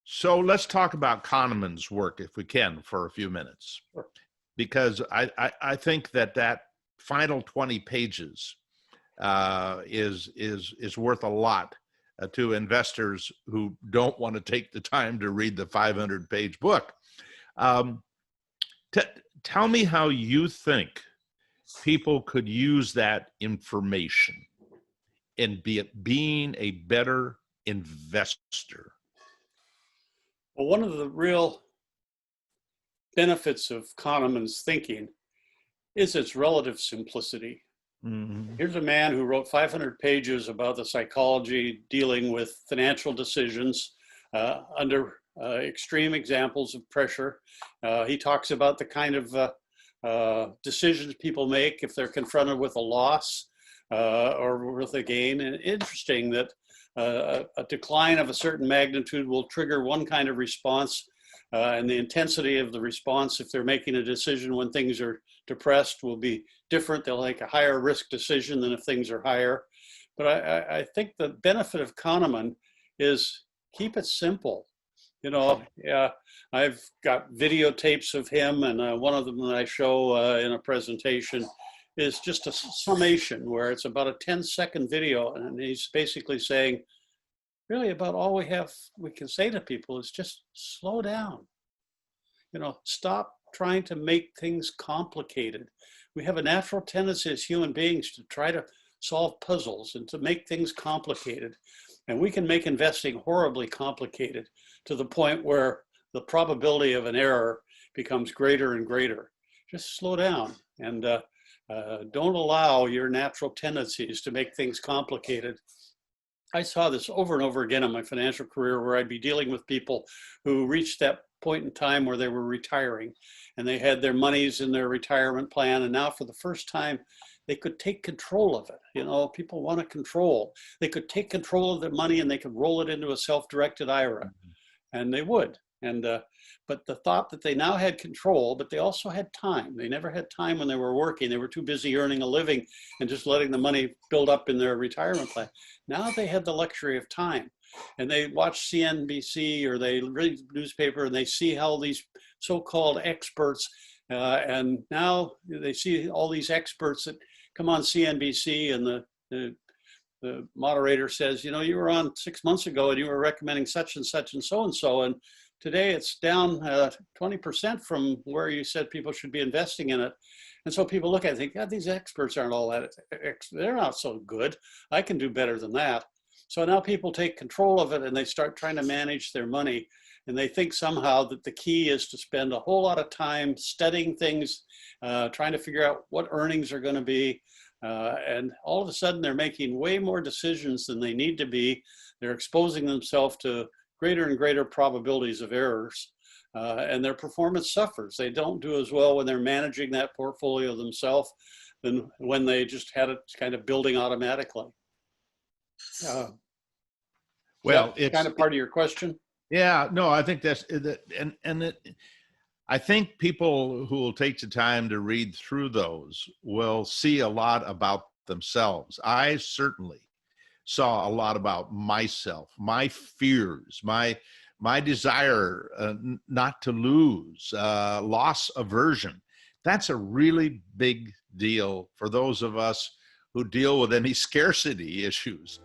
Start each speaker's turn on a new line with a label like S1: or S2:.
S1: So let's talk about Kahneman's work, if we can, for a few minutes,
S2: Sure.
S1: because I think that final 20 pages is worth a lot to investors who don't want to take the time to read the 500-page book. Um, t- Tell me how you think people could use that information in being a better investor.
S2: Well, one of the real benefits of Kahneman's thinking is its relative simplicity.
S1: Mm-hmm.
S2: Here's a man who wrote 500 pages about the psychology dealing with financial decisions under extreme examples of pressure. He talks about the kind of decisions people make if they're confronted with a loss or with a gain. And interesting that a decline of a certain magnitude will trigger one kind of response, and the intensity of the response, if they're making a decision when things are depressed, will be different. They'll make a higher risk decision than if things are higher. But I think the benefit of Kahneman is keep it simple. You know, I've got videotapes of him, and one of them that I show in a presentation is just a summation where it's about a 10-second video, and he's basically saying, really about all we can say to people is just slow down. You know, stop trying to make things complicated. We have a natural tendency as human beings to try to solve puzzles and to make things complicated. And we can make investing horribly complicated to the point where the probability of an error becomes greater and greater. Just slow down and don't allow your natural tendencies to make things complicated. I saw this over and over again in my financial career, where I'd be dealing with people who reached that point in time where they were retiring and they had their monies in their retirement plan. And now for the first time, they could take control of it. You know, people want to control. They could take control of their money and they could roll it into a self-directed IRA, and they would. And but the thought that they now had control, but they also had time. They never had time when they were working. They were too busy earning a living and just letting the money build up in their retirement plan. Now they had the luxury of time, and they watch CNBC or they read the newspaper and they see how these so-called experts, and now they see all these experts that come on CNBC, and the moderator says, you know, you were on 6 months ago and you were recommending such and such and so, and today it's down 20% from where you said people should be investing in it. And so people look at it and think, God, these experts aren't all that, they're not so good. I can do better than that. So now people take control of it and they start trying to manage their money. And they think somehow that the key is to spend a whole lot of time studying things, trying to figure out what earnings are going to be. And all of a sudden they're making way more decisions than they need to be. They're exposing themselves to greater and greater probabilities of errors, and their performance suffers. They don't do as well when they're managing that portfolio themselves than when they just had it kind of building automatically.
S1: Well,
S2: it's kind of part of your question.
S1: Yeah, no, I think that's I think people who will take the time to read through those will see a lot about themselves. I certainly saw a lot about myself, my fears, my desire not to lose, loss aversion. That's a really big deal for those of us who deal with any scarcity issues.